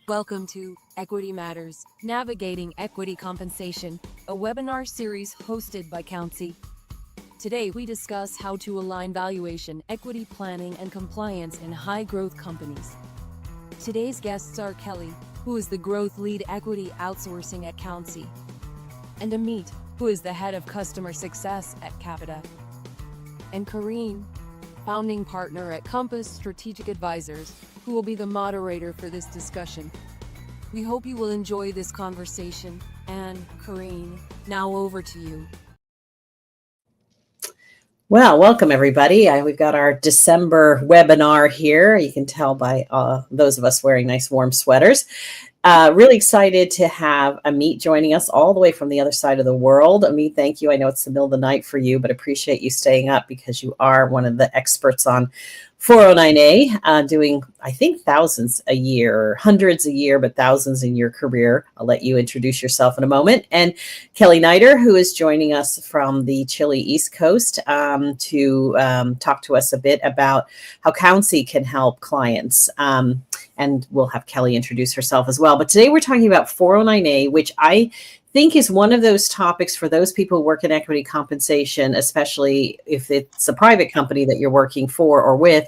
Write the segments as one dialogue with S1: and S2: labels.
S1: Welcome to Equity Matters, Navigating Equity Compensation, a webinar series hosted by Countsy. Today we discuss how to align valuation, equity planning, and compliance in high-growth companies. Today's guests are Kelly, who is the Growth Lead Equity Outsourcing at Countsy, and Amit, who is the Head of Customer Success at Capita, and Kareen, Founding Partner at Compass Strategic Advisors, who will be the moderator for this discussion. We hope you will enjoy this conversation, and Kareen, now over to you.
S2: Well, welcome everybody. We've got our December webinar here. You can tell by those of us wearing nice warm sweaters. Really excited to have Amit joining us all the way from the other side of the world. Amit, thank you. I know it's the middle of the night for you, but appreciate you staying up because you are one of the experts on 409A, doing, I think, thousands a year, hundreds a year, but thousands in your career. I'll let you introduce yourself in a moment. And Kelly Nider, who is joining us from the chilly East Coast to talk to us a bit about how Countsy can help clients. And we'll have Kelly introduce herself as well. But today we're talking about 409A, which I think is one of those topics for those people who work in equity compensation, especially if it's a private company that you're working for or with,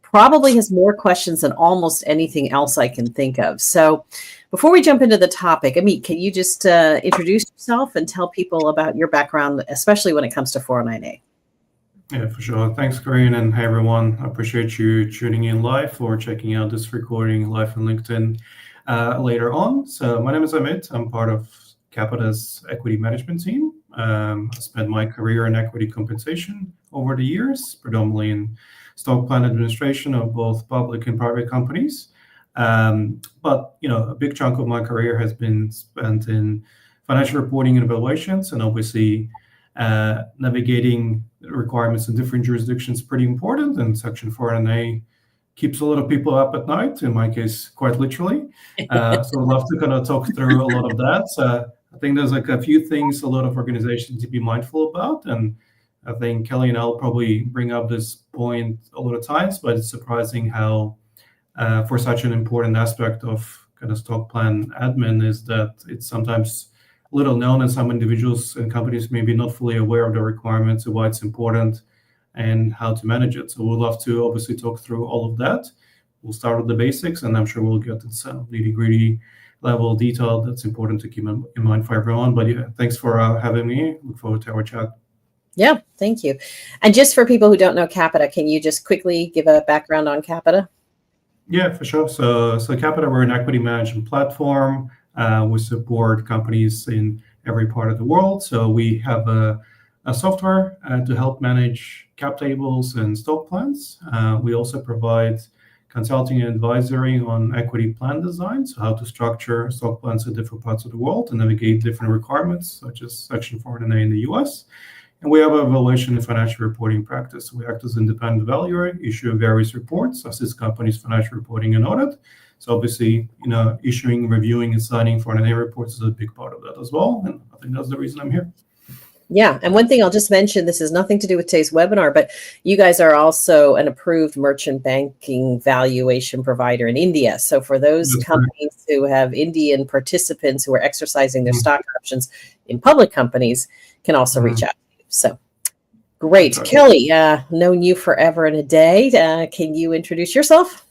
S2: probably has more questions than almost anything else I can think of. So before we jump into the topic, Amit, can you just introduce yourself and tell people about your background, especially when it comes to 409A?
S3: Yeah, for sure. Thanks, Corinne, and hey, everyone. I appreciate you tuning in live or checking out this recording live on LinkedIn later on. So my name is Amit. I'm part of Capita's equity management team. I spent my career in equity compensation over the years, predominantly in stock plan administration of both public and private companies. But a big chunk of my career has been spent in financial reporting and evaluations, and obviously navigating requirements in different jurisdictions is pretty important. And Section 409A keeps a lot of people up at night, in my case, quite literally. So I'd love to kind of talk through a lot of that. I think there's like a few things a lot of organizations to be mindful about. And I think Kelly and I'll probably bring up this point a lot of times, but it's surprising how for such an important aspect of kind of stock plan admin is that it's sometimes little known, and some individuals and companies may be not fully aware of the requirements and why it's important and how to manage it. So we'd love to obviously talk through all of that. We'll start with the basics, and I'm sure we'll get to some nitty-gritty level of detail that's important to keep in mind for everyone. But yeah, thanks for having me. Look forward to our chat.
S2: Yeah, thank you. And just for people who don't know Capita, can you just quickly give a background on Capita?
S3: Yeah, for sure. So Capita, we're an equity management platform. We support companies in every part of the world. So we have a software to help manage cap tables and stock plans. We also provide consulting and advisory on equity plan design, so how to structure stock plans in different parts of the world and navigate different requirements, such as Section 409A in the US. And we have a valuation and financial reporting practice. We act as independent valuer, issue various reports, assist companies' financial reporting and audit. So obviously, issuing, reviewing, and signing 409A reports is a big part of that as well. And I think that's the reason I'm here.
S2: Yeah. And one thing I'll just mention, this has nothing to do with today's webinar, but you guys are also an approved merchant banking valuation provider in India. So for those companies who have Indian participants who are exercising their stock options in public companies can also reach out to you. So great.
S3: That's
S2: Kelly, known you forever and a day. Can you introduce yourself?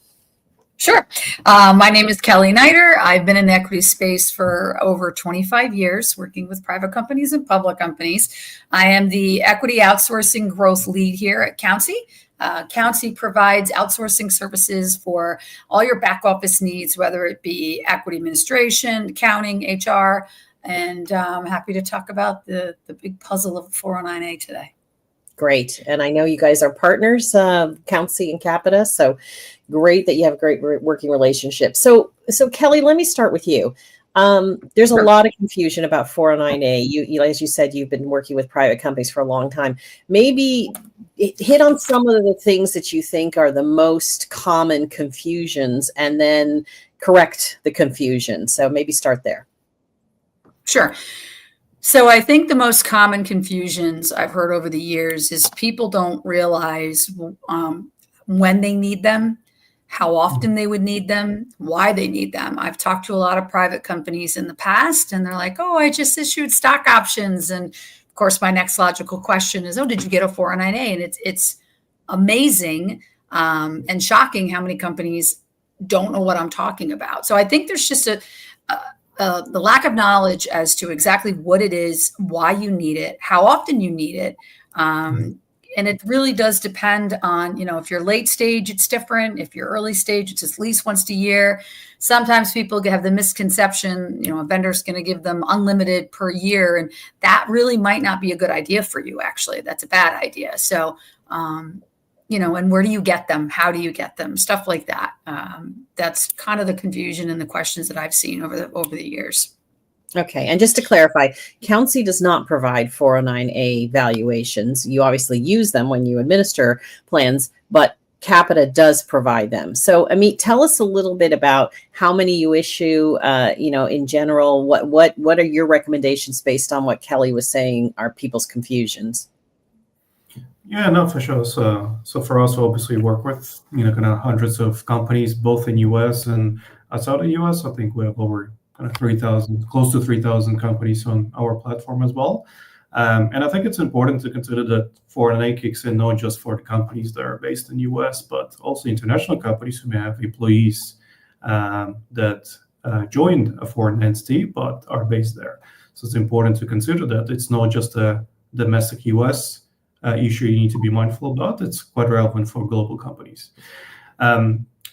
S4: Sure. My name is Kelly Nider. I've been in the equity space for over 25 years, working with private companies and public companies. I am the equity outsourcing growth lead here at Countsy. Countsy provides outsourcing services for all your back office needs, whether it be equity administration, accounting, HR, and I'm happy to talk about the big puzzle of 409A today.
S2: Great. And I know you guys are partners, Countsy and Capita. So great that you have a great working relationship. So Kelly, let me start with you. There's a lot of confusion about 409A. You, as you said, you've been working with private companies for a long time. Maybe hit on some of the things that you think are the most common confusions and then correct the confusion. So maybe start there.
S4: Sure. So I think the most common confusions I've heard over the years is people don't realize when they need them how often they would need them, why they need them. I've talked to a lot of private companies in the past, and they're like, oh, I just issued stock options. And of course, my next logical question is, oh, did you get a 409A? And it's amazing and shocking how many companies don't know what I'm talking about. So I think there's just the lack of knowledge as to exactly what it is, why you need it, how often you need it. And it really does depend on, if you're late stage, it's different. If you're early stage, it's at least once a year. Sometimes people have the misconception, a vendor's going to give them unlimited per year. And that really might not be a good idea for you, actually. That's a bad idea. So, and where do you get them? How do you get them? Stuff like that. That's kind of the confusion and the questions that I've seen over the years.
S2: Okay. And just to clarify, Countsy does not provide 409A valuations. You obviously use them when you administer plans, but Capita does provide them. So, Amit, tell us a little bit about how many you issue, in general. What are your recommendations based on what Kelly was saying are people's confusions?
S3: Yeah, no, for sure. So for us, we obviously work with, kind of hundreds of companies, both in US and outside the US. I think we have over kind of 3,000, close to 3,000 companies on our platform as well. And I think it's important to consider that 409A kicks in not just for the companies that are based in the US, but also international companies who may have employees that joined a foreign entity but are based there. So it's important to consider that it's not just a domestic US issue you need to be mindful about. It's quite relevant for global companies.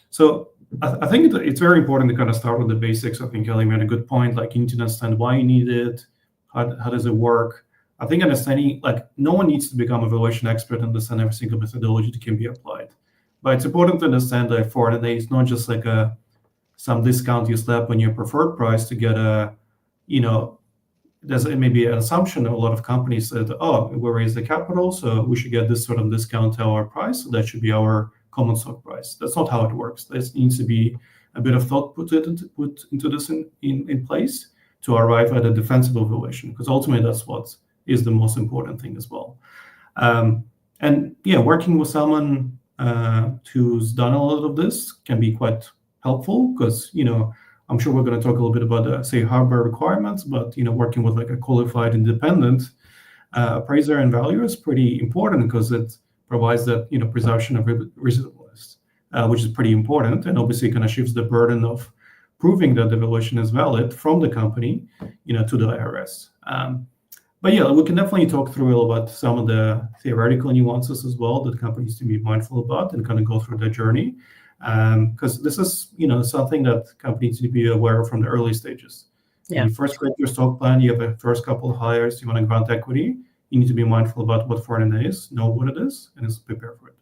S3: So I think it's very important to kind of start with the basics. I think Kelly made a good point. Like, you need to understand why you need it, how does it work. I think understanding, like, no one needs to become a valuation expert and understand every single methodology that can be applied. But it's important to understand that 409A is not just like some discount you slap on your preferred price to get there's maybe an assumption that a lot of companies said, oh, we raised the capital, so we should get this sort of discount to our price. So that should be our common stock price. That's not how it works. There needs to be a bit of thought put into this in place to arrive at a defensible valuation, because ultimately that's what is the most important thing as well. Working with someone who's done a lot of this can be quite helpful, because I'm sure we're going to talk a little bit about the safe harbor requirements, but working with like a qualified independent appraiser and valuer is pretty important, because it provides that presumption of reasonableness, which is pretty important, and obviously kind of shifts the burden of proving that the valuation is valid from the company, to the IRS. But yeah, we can definitely talk through a little about some of the theoretical nuances as well that companies need to be mindful about and kind of go through their journey. Because this is, something that companies need to be aware of from the early stages.
S2: Yeah.
S3: When you first create your stock plan, you have a first couple of hires, you want to grant equity, you need to be mindful about what 409A is, know what it is, and just prepare for it.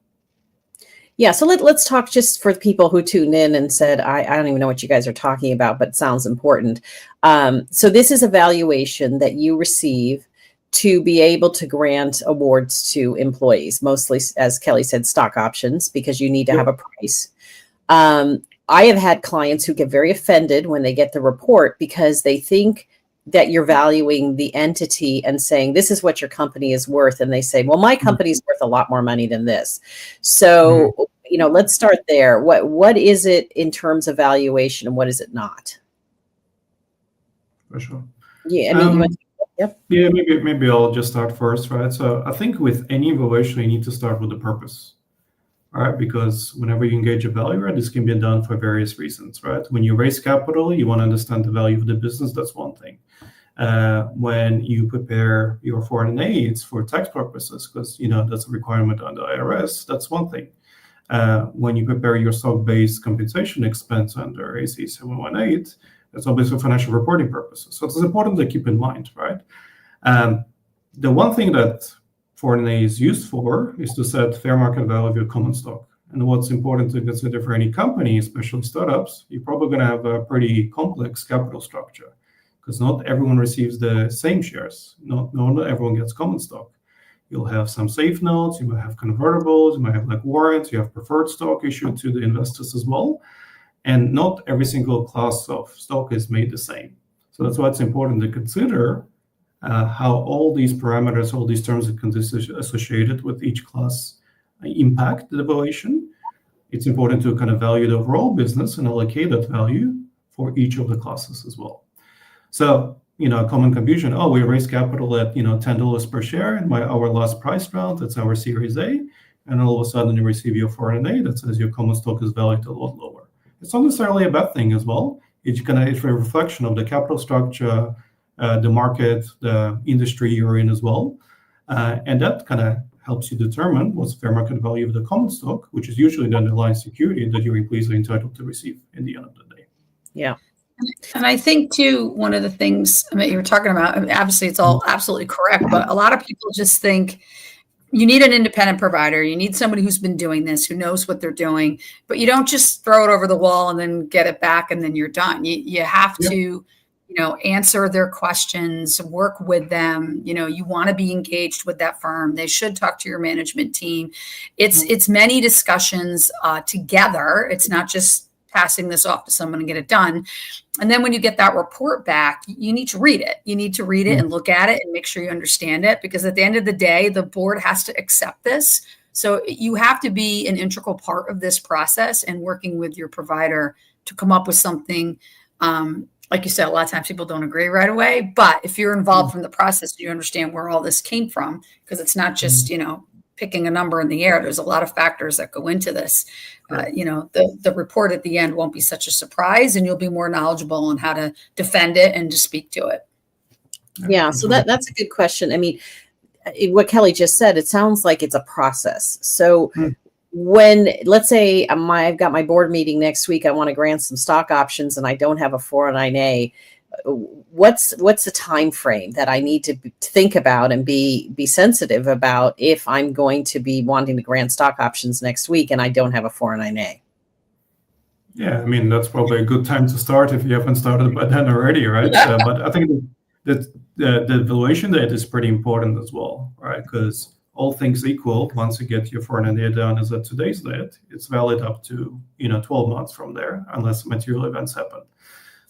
S2: Yeah, so let's talk, just for the people who tuned in and said, I don't even know what you guys are talking about, but it sounds important. So this is a valuation that you receive to be able to grant awards to employees, mostly, as Kelly said, stock options, because you need to have a price. I have had clients who get very offended when they get the report, because they think that you're valuing the entity and saying, this is what your company is worth. And they say, well, my company's worth a lot more money than this. So, let's start there. What is it in terms of valuation, and what is it not?
S3: For sure.
S2: Yeah, I mean, yep.
S3: Yeah, maybe I'll just start first, right? So I think with any valuation, you need to start with the purpose. All right, because whenever you engage a valuer, this can be done for various reasons, right? When you raise capital, you want to understand the value of the business. That's one thing. When you prepare your 409A, it's for tax purposes, because that's a requirement on the IRS. That's one thing. When you prepare your stock-based compensation expense under AC 718, that's obviously for financial reporting purposes. So it's important to keep in mind, right? The one thing that 409A is used for is to set fair market value of your common stock. And what's important to consider for any company, especially startups, you're probably going to have a pretty complex capital structure, because not everyone receives the same shares. Not everyone gets common stock. You'll have some safe notes, you might have convertibles, you might have like warrants, you have preferred stock issued to the investors as well. And not every single class of stock is made the same. So that's why it's important to consider how all these parameters, all these terms and conditions associated with each class impact the valuation. it's important to kind of value the overall business and allocate that value for each of the classes as well. So, a common confusion, we raised capital at, $10 per share in our last price round, that's our Series A, and all of a sudden you receive your 401(a) that says your common stock is valued a lot lower. It's not necessarily a bad thing as well. It's a reflection of the capital structure, the market, the industry you're in as well. And that kind of helps you determine what's the fair market value of the common stock, which is usually the underlying security that your employees are entitled to receive in the end of the day.
S2: Yeah.
S4: And I think too, one of the things you were talking about, obviously it's all absolutely correct, but a lot of people just think you need an independent provider. You need somebody who's been doing this, who knows what they're doing, but you don't just throw it over the wall and then get it back and then you're done. You have to, answer their questions, work with them. You want to be engaged with that firm. They should talk to your management team. It's many discussions together. It's not just passing this off to someone and get it done. And then when you get that report back, you need to read it. You need to read it and look at it and make sure you understand it, because at the end of the day, the board has to accept this. So you have to be an integral part of this process and working with your provider to come up with something. Like you said, a lot of times people don't agree right away, but if you're involved from the process, you understand where all this came from, because it's not just, picking a number in the air. There's a lot of factors that go into this. The report at the end won't be such a surprise, and you'll be more knowledgeable on how to defend it and to speak to it.
S2: Yeah. So that's a good question. I mean, what Kelly just said, it sounds like it's a process. So when, let's say I've got my board meeting next week, I want to grant some stock options and I don't have a 409A, what's the time frame that I need to think about and be sensitive about if I'm going to be wanting to grant stock options next week and I don't have a 409A?
S3: Yeah, I mean, that's probably a good time to start if you haven't started by then already, right? But I think that the valuation date is pretty important as well, right? Because all things equal, once you get your 409A done as of today's date, it's valid up to 12 months from there, unless material events happen.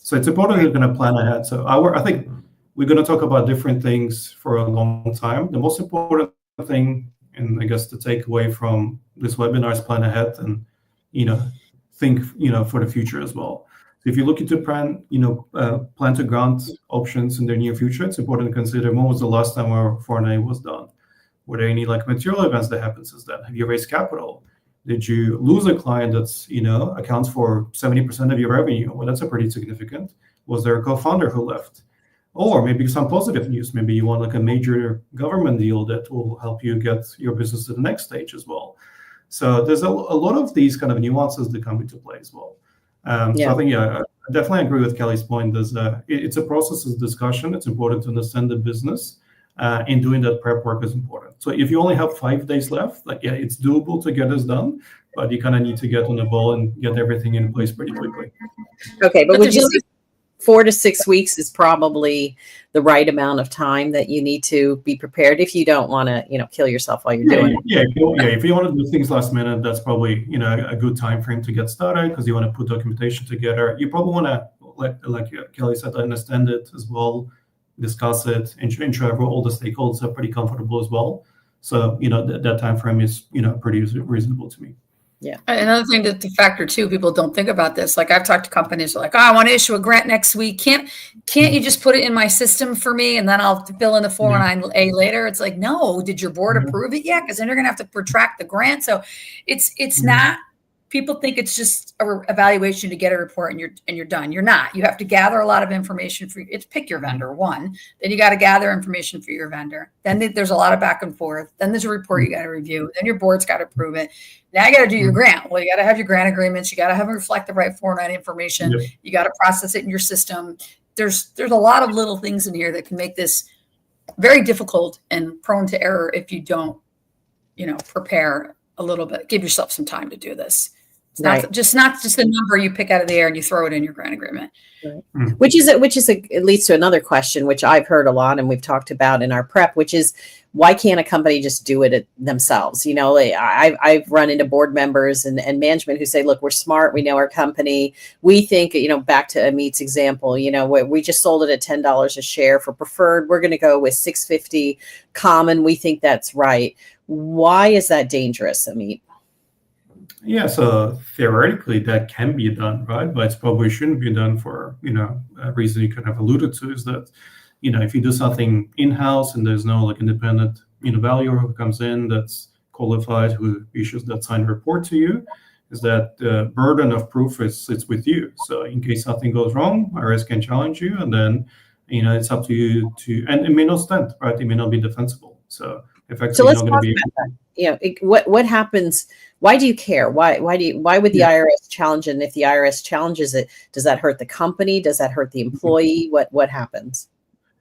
S3: So it's important you're going to plan ahead. So I think we're going to talk about different things for a long time. The most important thing, and I guess the takeaway from this webinar, is plan ahead and think for the future as well. So if you're looking to plan to grant options in the near future, it's important to consider when was the last time our 409A was done. Were there any material events that happened since then? Have you raised capital? Did you lose a client that's, accounts for 70% of your revenue? Well, that's a pretty significant. Was there a co-founder who left? Or maybe some positive news. Maybe you want a major government deal that will help you get your business to the next stage as well. So there's a lot of these kind of nuances that come into play as well. So I think, I definitely agree with Kelly's point. It's a process of discussion. It's important to understand the business. And doing that prep work is important. So if you only have 5 days left, it's doable to get this done, but you kind of need to get on the ball and get everything in place pretty quickly.
S2: Okay, but would you say 4 to 6 weeks is probably the right amount of time that you need to be prepared if you don't want to, kill yourself while you're doing it?
S3: Yeah, if you want to do things last minute, that's probably a good time frame to get started, because you want to put documentation together. You probably want to, like Kelly said, understand it as well. Discuss it, ensure all the stakeholders are pretty comfortable as well. So, that time frame is, pretty reasonable to me.
S4: Yeah. Another thing to factor too, people don't think about this. Like I've talked to companies like, I want to issue a grant next week. Can't you just put it in my system for me and then I'll fill in the 409A later? It's like, no, did your board approve it yet? Because then you're going to have to protract the grant. So it's not. People think it's just a evaluation to get a report and you're done. You're not. You have to gather a lot of information pick your vendor, one. Then you got to gather information for your vendor. Then there's a lot of back and forth. Then there's a report you got to review. Then your board's got to approve it. Now you got to do your grant. Well, you got to have your grant agreements. You got to have it reflect the right 409 information. Yep. You got to process it in your system. There's a lot of little things in here that can make this very difficult and prone to error if you don't, prepare a little bit. Give yourself some time to do this. It's not just the number you pick out of the air and you throw it in your grant agreement.
S2: Right. Which it leads to another question, which I've heard a lot and we've talked about in our prep, which is why can't a company just do it themselves? I've run into board members and management who say, look, we're smart. We know our company. We think, back to Amit's example, we just sold it at $10 a share for preferred. We're going to go with $6.50 common. We think that's right. Why is that dangerous, Amit?
S3: Yeah, so theoretically that can be done, right? But it probably shouldn't be done for, a reason you kind of alluded to is that, if you do something in-house and there's no like independent, valuer who comes in that's qualified, who issues that signed report to you, is that the burden of proof sits with you. So in case something goes wrong, IRS can challenge you, and then, it's up to you and it may not stand, right? It may not be defensible. So effectively,
S2: So
S3: you're
S2: let's
S3: not
S2: talk
S3: going to be.
S2: about that. What happens? Why do you care? Why would the
S3: Yeah.
S2: IRS challenge it? And if the IRS challenges it, does that hurt the company? Does that hurt the employee? What happens?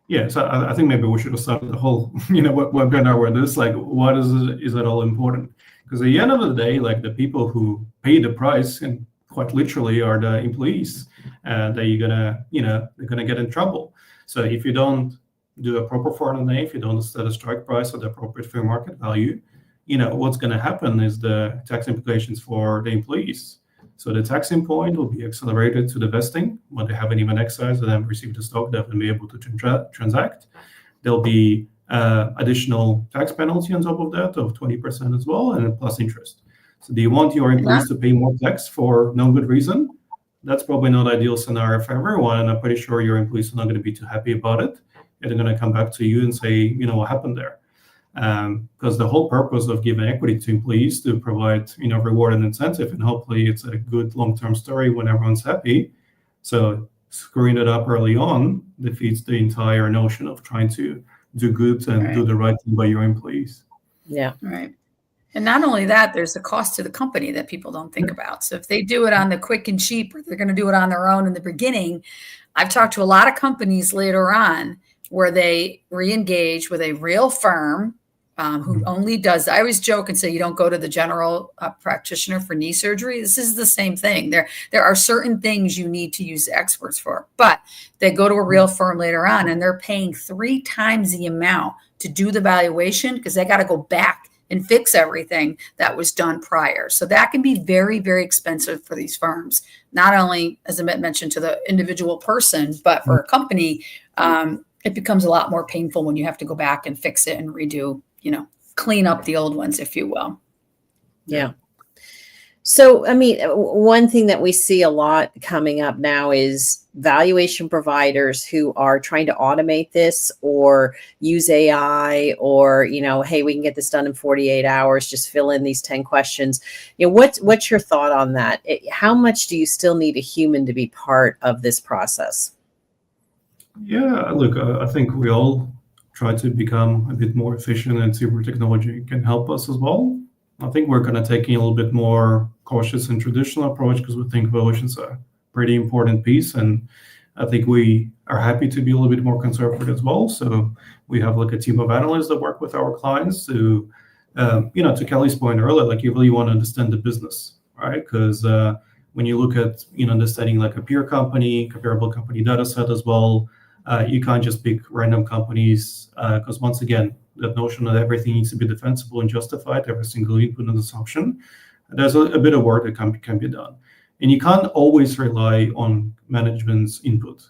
S3: Yeah, so I think maybe we should have started the whole, webinar with this, like, what is it all important? Because at the end of the day, like the people who pay the price and quite literally are the employees, and they're gonna get in trouble. So if you don't do a proper 409, if you don't set a strike price at the appropriate fair market value, what's gonna happen is the tax implications for the employees. So the taxing point will be accelerated to the vesting when they haven't even exercised and then received the stock, they haven't been able to transact. There'll be additional tax penalty on top of that of 20% as well, and plus interest. So do you want your employees to pay more tax for no good reason? That's probably not ideal scenario for everyone, and I'm pretty sure your employees are not going to be too happy about it. And they're going to come back to you and say, what happened there? Because the whole purpose of giving equity to employees to provide reward and incentive, and hopefully it's a good long-term story when everyone's happy. So screwing it up early on defeats the entire notion of trying to do good and do the right thing by your employees.
S2: Yeah.
S4: Right. And not only that, there's the cost to the company that people don't think about. So if they do it on the quick and cheap, or they're going to do it on their own in the beginning, I've talked to a lot of companies later on where they re-engage with a real firm who only does, I always joke and say, you don't go to the general practitioner for knee surgery. This is the same thing. There are certain things you need to use experts for, but they go to a real firm later on and they're paying 3 times the amount to do the valuation because they got to go back and fix everything that was done prior. So that can be very, very expensive for these firms, not only, as Amit mentioned, to the individual person, but for a company, it becomes a lot more painful when you have to go back and fix it and redo, clean up the old ones, if you will.
S2: Yeah. So, I mean, one thing that we see a lot coming up now is valuation providers who are trying to automate this or use AI or, hey, we can get this done in 48 hours, just fill in these 10 questions. What's your thought on that? How much do you still need a human to be part of this process?
S3: Yeah, look, I think we all try to become a bit more efficient, and super technology can help us as well. I think we're going to take a little bit more cautious and traditional approach because we think valuation is a pretty important piece, and I think we are happy to be a little bit more conservative as well. So we have like a team of analysts that work with our clients to, to Kelly's point earlier, like you really want to understand the business, right? Because when you look at, understanding like a peer company, comparable company data set as well, you can't just pick random companies because once again, that notion that everything needs to be defensible and justified, every single input and assumption, there's a bit of work that can be done. And you can't always rely on management's input.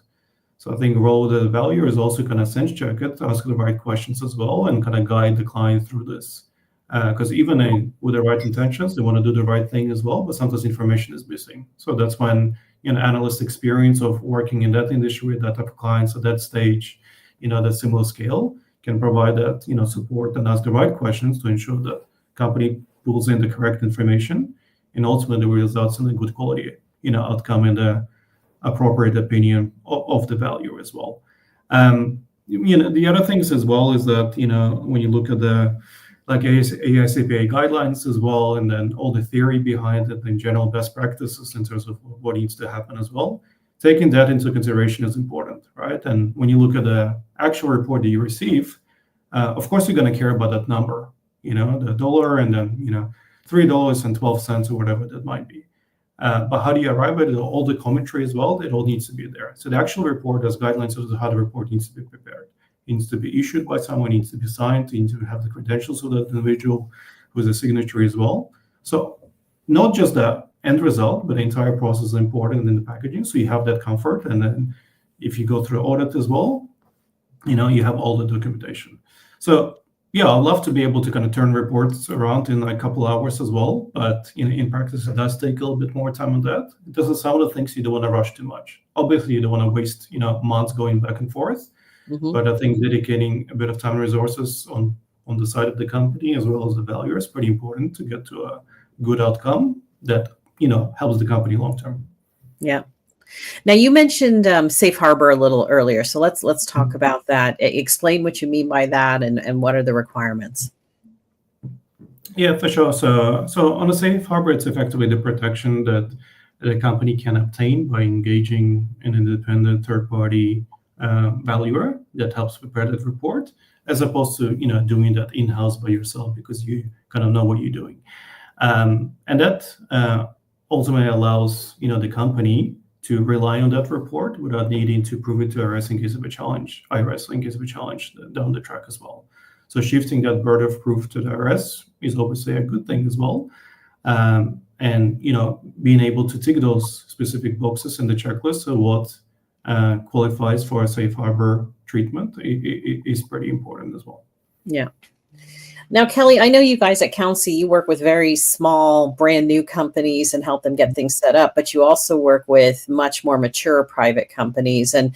S3: So I think role of the valuer is also kind of sense check it, ask the right questions as well, and kind of guide the client through this. Because even with the right intentions, they want to do the right thing as well, but sometimes information is missing. So that's when analyst experience of working in that industry with that type of clients at that stage, that similar scale can provide that support and ask the right questions to ensure that company pulls in the correct information and ultimately results in a good quality outcome and the appropriate opinion of the value as well. The other things as well is that when you look at the like AICPA guidelines as well, and then all the theory behind it and general best practices in terms of what needs to happen as well, taking that into consideration is important, right? And when you look at the actual report that you receive, of course you're going to care about that number, the dollar and then $3.12 or whatever that might be. But how do you arrive at it? All the commentary as well, it all needs to be there. So the actual report has guidelines as to how the report needs to be prepared. It needs to be issued by someone, needs to be signed, you need to have the credentials of that individual who's a signatory as well. So not just the end result, but the entire process is important in the packaging. So you have that comfort. And then if you go through audit as well, you have all the documentation. So Yeah, I'd love to be able to kind of turn reports around in a couple hours as well, but in practice, it does take a little bit more time on that. Because in some of the things you don't want to rush too much. Obviously, you don't want to waste months going back and forth.
S2: Mhm.
S3: But I think dedicating a bit of time and resources on the side of the company as well as the value is pretty important to get to a good outcome that helps the company long term.
S2: Yeah. Now you mentioned safe harbor a little earlier, so let's talk about that. Explain what you mean by that, and what are the requirements.
S3: Yeah, for sure. So on a safe harbor, it's effectively the protection that the company can obtain by engaging an independent third-party valuer that helps with credit report, as opposed to doing that in-house by yourself because you kind of know what you're doing, and that ultimately allows the company to rely on that report without needing to prove it to IRS in case of a challenge down the track as well. So shifting that burden of proof to the IRS is obviously a good thing as well. And being able to tick those specific boxes in the checklist of what qualifies for a safe harbor treatment is pretty important as well.
S2: Yeah. Now, Kelly, I know you guys at Countsy, you work with very small, brand new companies and help them get things set up, but you also work with much more mature private companies. And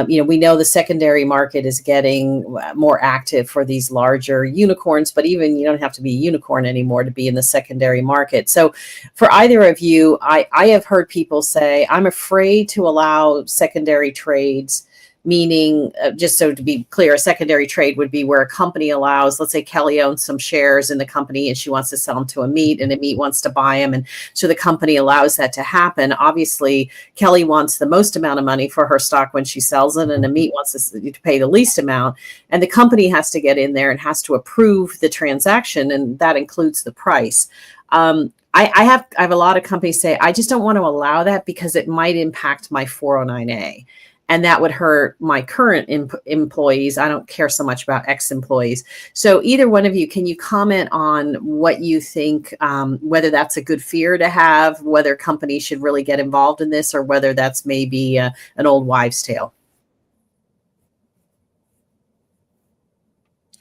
S2: we know the secondary market is getting more active for these larger unicorns, but even you don't have to be a unicorn anymore to be in the secondary market. So for either of you, I have heard people say, I'm afraid to allow secondary trades, meaning just so to be clear, a secondary trade would be where a company allows, let's say Kelly owns some shares in the company and she wants to sell them to Amit and Amit wants to buy them. And so the company allows that to happen. Obviously, Kelly wants the most amount of money for her stock when she sells it, and Amit wants to pay the least amount. And the company has to get in there and has to approve the transaction, and that includes the price. I have a lot of companies say, I just don't want to allow that because it might impact my 409A. And that would hurt my current employees. I don't care so much about ex-employees. So either one of you, can you comment on what you think, whether that's a good fear to have, whether companies should really get involved in this, or whether that's maybe an old wives' tale?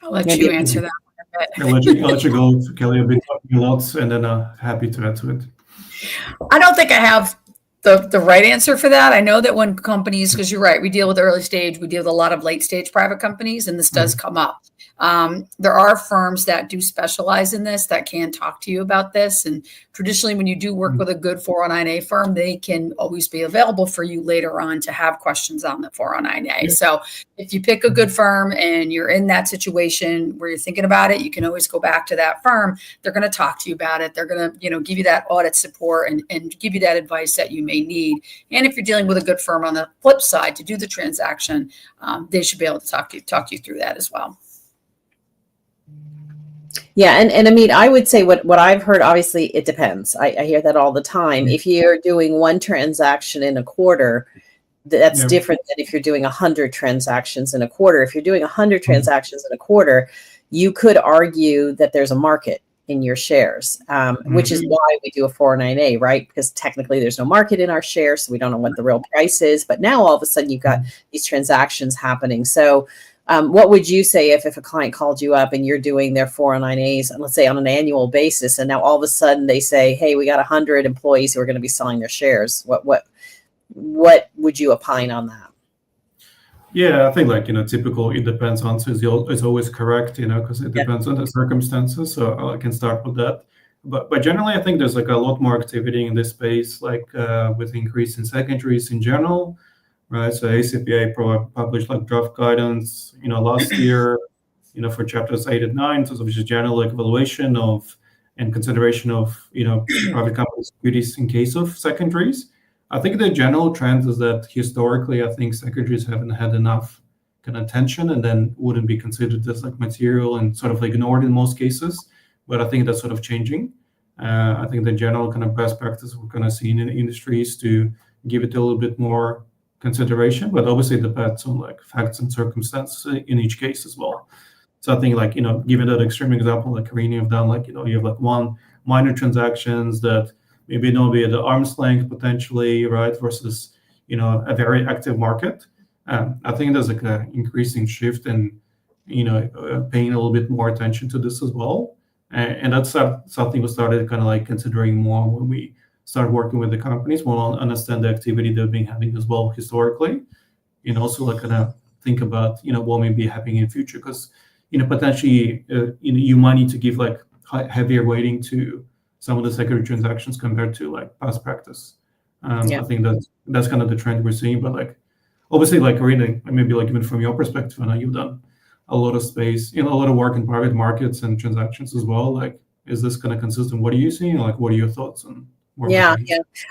S4: I'll let you answer that one a bit.
S3: I'll let you go, Kelly. I've been talking a lot, and then happy to add to it.
S4: I don't think I have the right answer for that. I know that when companies, because you're right, we deal with early stage, we deal with a lot of late stage private companies, and this does come up. There are firms that do specialize in this that can talk to you about this. And traditionally, when you do work with a good 409A firm, they can always be available for you later on to have questions on the 409A. Yeah. So if you pick a good firm and you're in that situation where you're thinking about it, you can always go back to that firm. They're going to talk to you about it. They're going to, give you that audit support and give you that advice that you may need. And if you're dealing with a good firm on the flip side to do the transaction, they should be able to talk you through that as well.
S2: Yeah, and Amit, I would say what I've heard, obviously it depends. I hear that all the time. If you're doing one transaction in a quarter, that's different than if you're doing 100 transactions in a quarter. If you're doing 100 transactions in a quarter, you could argue that there's a market in your shares, which is why we do a 409A, right? Because technically there's no market in our shares, so we don't know what the real price is. But now all of a sudden you've got these transactions happening. So what would you say if a client called you up and you're doing their 409As, let's say on an annual basis, and now all of a sudden they say, hey, we got 100 employees who are going to be selling their shares. What would you opine on that?
S3: Yeah, I think typical, it depends answer is always correct, because it depends on the circumstances. So I can start with that. But generally, I think there's a lot more activity in this space, with increase in secondaries in general. Right, so ACPA published draft guidance, last year, for chapters 8 and 9, so which is general evaluation of and consideration of, private company securities in case of secondaries. I think the general trend is that historically, I think secondaries haven't had enough kind of attention and then wouldn't be considered as material and sort of ignored in most cases. But I think that's sort of changing. I think the general kind of best practice we're going to see in the industry is to give it a little bit more consideration, but obviously it depends on facts and circumstances in each case as well. So I think given that extreme example Karine have done, you have one minor transactions that maybe not be at the arm's length potentially, right, versus a very active market. I think there's an increasing shift in paying a little bit more attention to this as well. And that's something we started kind of like considering more when we start working with the companies. We'll understand the activity they've been having as well historically, and also like kind of think about what may be happening in the future, because potentially you might need to give like heavier weighting to some of the secondary transactions compared to like past practice. I think that's kind of the trend we're seeing. But like obviously, like reading, maybe like even from your perspective, I know you've done a lot of space, a lot of work in private markets and transactions as well. Like, is this kind of consistent? What are you seeing? Like, what are your thoughts on?
S2: Yeah.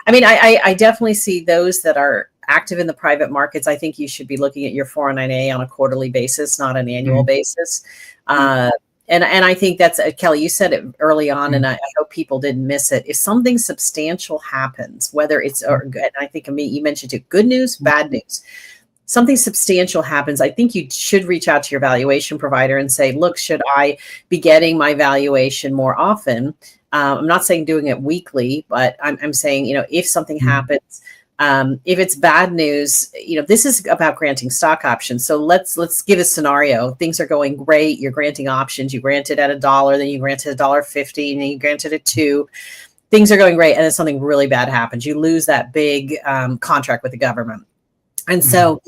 S2: I mean, I definitely see those that are active in the private markets. I think you should be looking at your 409A on a quarterly basis, not an annual basis. And I think that's, Kelly, you said it early on, and I hope people didn't miss it. If something substantial happens, whether it's, and I think you mentioned it, good news, bad news, something substantial happens, I think you should reach out to your valuation provider and say, look, should I be getting my valuation more often? I'm not saying doing it weekly, but I'm saying, if something happens, if it's bad news, this is about granting stock options. So let's give a scenario. Things are going great. You're granting options. You granted at $1, then you granted $1.50, and then you granted at $2. Things are going great, and then something really bad happens. You lose that big contract with the government, and so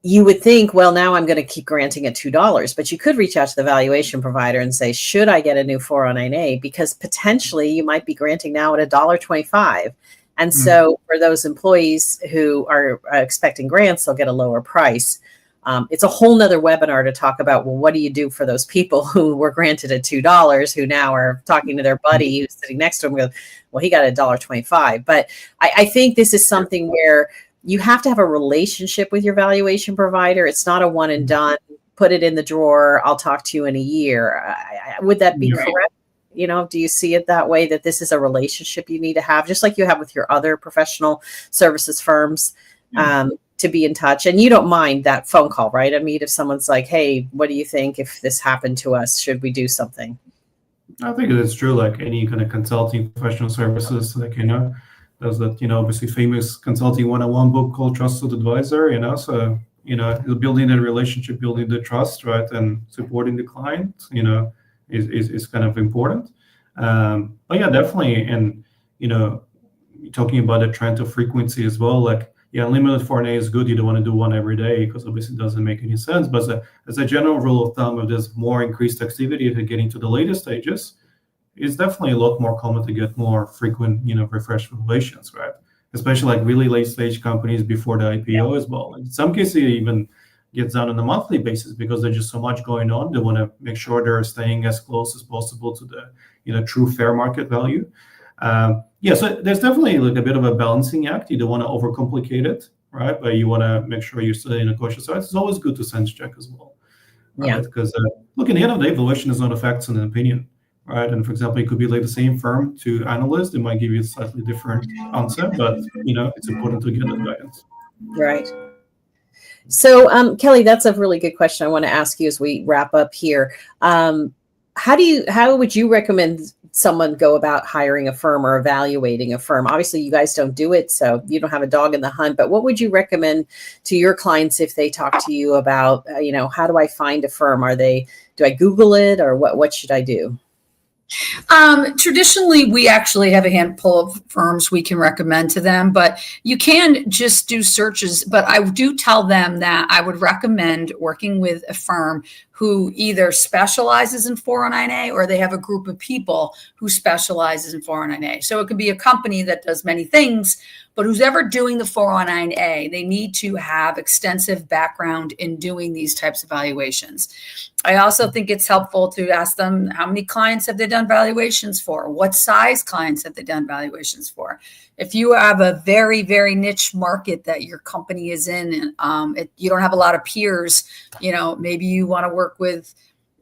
S2: you would think, well, now I'm going to keep granting at $2, but you could reach out to the valuation provider and say, should I get a new 409A? Because potentially you might be granting now at $1.25. And so for those employees who are expecting grants, they'll get a lower price. It's a whole nother webinar to talk about, well, what do you do for those people who were granted at $2, who now are talking to their buddy who's sitting next to them, and go, well, he got $1.25. But I think this is something where you have to have a relationship with your valuation provider. It's not a one and done, put it in the drawer, I'll talk to you in a year. Would that be correct? Do you see it that way, that this is a relationship you need to have, just like you have with your other professional services firms, to be in touch? And you don't mind that phone call, right? I mean, if someone's like, hey, what do you think if this happened to us? Should we do something?
S3: I think it's true, like any kind of consulting professional services, like, there's that, obviously famous consulting 101 book called Trusted Advisor, so, building that relationship, building the trust, right, and supporting the client, is kind of important. But yeah, definitely. And, talking about the trend of frequency as well, like, unlimited 4NA is good. You don't want to do one every day because obviously it doesn't make any sense. But as a general rule of thumb, if there's more increased activity, if you're getting to the later stages, it's definitely a lot more common to get more frequent, refresh valuations, right? Especially like really late stage companies before the IPO as well. In some cases, it even gets done on a monthly basis because there's just so much going on. They want to make sure they're staying as close as possible to the, true fair market value. So there's definitely like a bit of a balancing act. You don't want to overcomplicate it, right? But you want to make sure you're still in a cautious side. It's always good to sense check as well, right? Because look, in the end of the day, valuation is not a fact and an opinion. Right. And for example, it could be like the same firm to analysts. They might give you a slightly different answer, but it's important to get that guidance.
S2: Right. So, Kelly, that's a really good question I want to ask you as we wrap up here. How would you recommend someone go about hiring a firm or evaluating a firm? Obviously, you guys don't do it, so you don't have a dog in the hunt, but what would you recommend to your clients if they talk to you about, how do I find a firm? Do I Google it, or what should I do?
S4: Traditionally, we actually have a handful of firms we can recommend to them, but you can just do searches. But I do tell them that I would recommend working with a firm who either specializes in 409A or they have a group of people who specializes in 409A. So it could be a company that does many things, but who's ever doing the 409A, they need to have extensive background in doing these types of valuations. I also think it's helpful to ask them, how many clients have they done valuations for? What size clients have they done valuations for? If you have a very, very niche market that your company is in, you don't have a lot of peers, maybe you want to work with,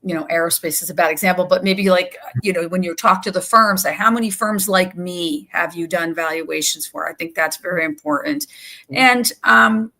S4: aerospace is a bad example, but maybe when you talk to the firms, say, how many firms like me have you done valuations for? I think that's very important. And,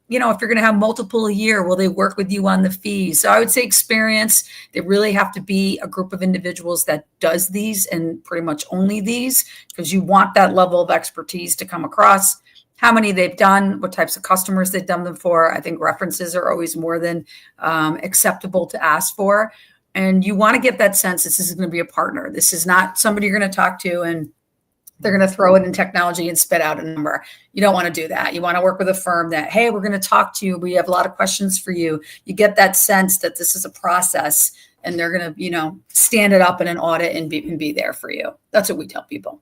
S4: if you're going to have multiple a year, will they work with you on the fees? So I would say experience. They really have to be a group of individuals that does these and pretty much only these, because you want that level of expertise to come across. how many they've done, what types of customers they've done them for. I think references are always more than acceptable to ask for. And you want to get that sense this is going to be a partner. This is not somebody you're going to talk to and they're going to throw it in technology and spit out a number. You don't want to do that. You want to work with a firm that, hey, we're going to talk to you. We have a lot of questions for you. You get that sense that this is a process and they're going to, stand it up in an audit and be there for you. That's what we tell people.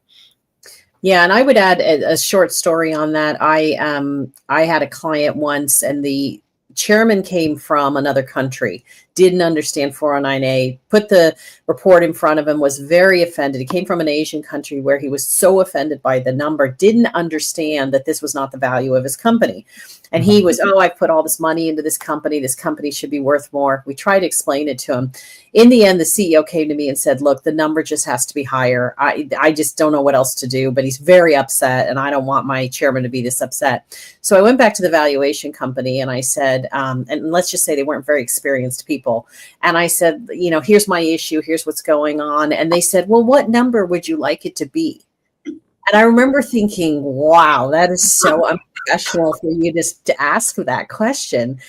S2: Yeah, and I would add a short story on that. I had a client once, and the chairman came from another country, didn't understand 409A, put the report in front of him, was very offended. He came from an Asian country where he was so offended by the number, didn't understand that this was not the value of his company. And he was, I've put all this money into this company should be worth more. We tried to explain it to him. In the end, the CEO came to me and said, look, the number just has to be higher. I just don't know what else to do, but he's very upset and I don't want my chairman to be this upset. So I went back to the valuation company and I said, and let's just say they weren't very experienced people. And I said, here's my issue. Here's what's going on. And they said, well, what number would you like it to be? And I remember thinking, wow, that is so unprofessional for you to ask that question.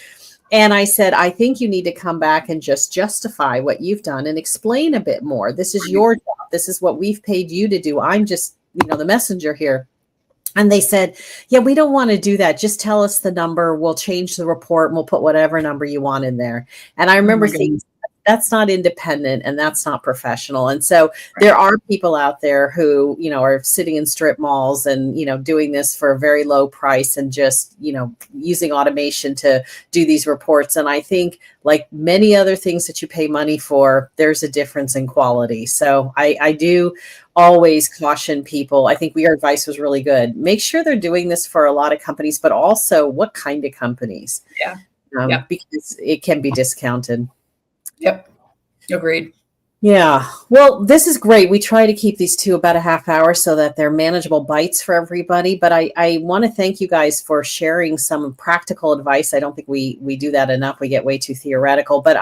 S2: And I said, I think you need to come back and just justify what you've done and explain a bit more. This is your job. This is what we've paid you to do. I'm just, the messenger here. And they said, yeah, we don't want to do that. Just tell us the number. We'll change the report and we'll put whatever number you want in there. And I remember thinking, that's not independent and that's not professional. And so there are people out there who, are sitting in strip malls and, doing this for a very low price and just, using automation to do these reports. And I think like many other things that you pay money for, there's a difference in quality. So I do always caution people. I think your advice was really good. Make sure they're doing this for a lot of companies, but also what kind of companies?
S4: Yeah.
S2: Because it can be discounted.
S4: Yep. Agreed.
S2: Yeah. Well, this is great. We try to keep these to about a half hour so that they're manageable bites for everybody. But I want to thank you guys for sharing some practical advice. I don't think we do that enough. We get way too theoretical. But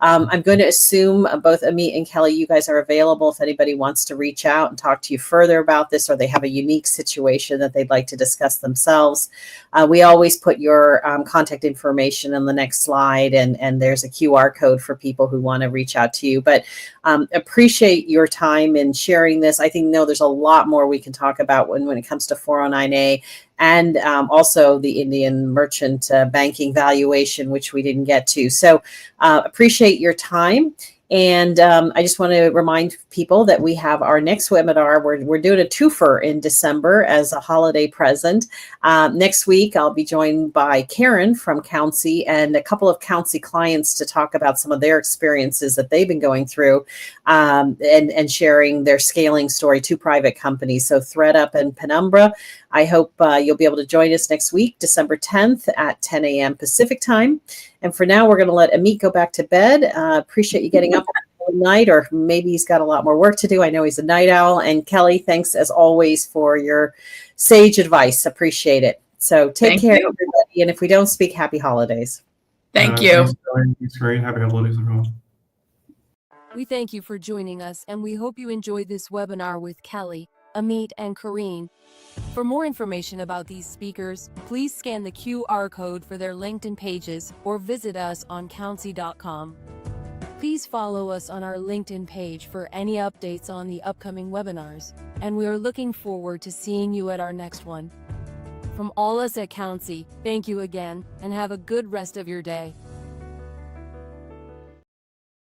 S2: I'm going to assume both Amit and Kelly, you guys are available if anybody wants to reach out and talk to you further about this, or they have a unique situation that they'd like to discuss themselves. We always put your contact information on the next slide, and there's a QR code for people who want to reach out to you. But appreciate your time in sharing this. I think, there's a lot more we can talk about when it comes to 409A and also the Indian merchant banking valuation, which we didn't get to. So appreciate your time. And I just want to remind people that we have our next webinar. We're doing a twofer in December as a holiday present. Next week, I'll be joined by Karen from Countsy and a couple of Countsy clients to talk about some of their experiences that they've been going through and sharing their scaling story to private companies. So ThreadUp and Penumbra. I hope you'll be able to join us next week, December 10th at 10 a.m. Pacific time. And for now, we're going to let Amit go back to bed. Appreciate you getting up all night, or maybe he's got a lot more work to do. I know he's a night owl. And Kelly, thanks as always for your sage advice. Appreciate it. So take care, everybody. And if we don't speak, happy holidays.
S4: Thank you.
S3: Thanks, Corinne. Happy holidays, everyone.
S1: We thank you for joining us, and we hope you enjoyed this webinar with Kelly, Amit, and Corinne. For more information about these speakers, please scan the QR code for their LinkedIn pages or visit us on countsy.com. Please follow us on our LinkedIn page for any updates on the upcoming webinars, and we are looking forward to seeing you at our next one. From all us at Countsy, thank you again, and have a good rest of your day.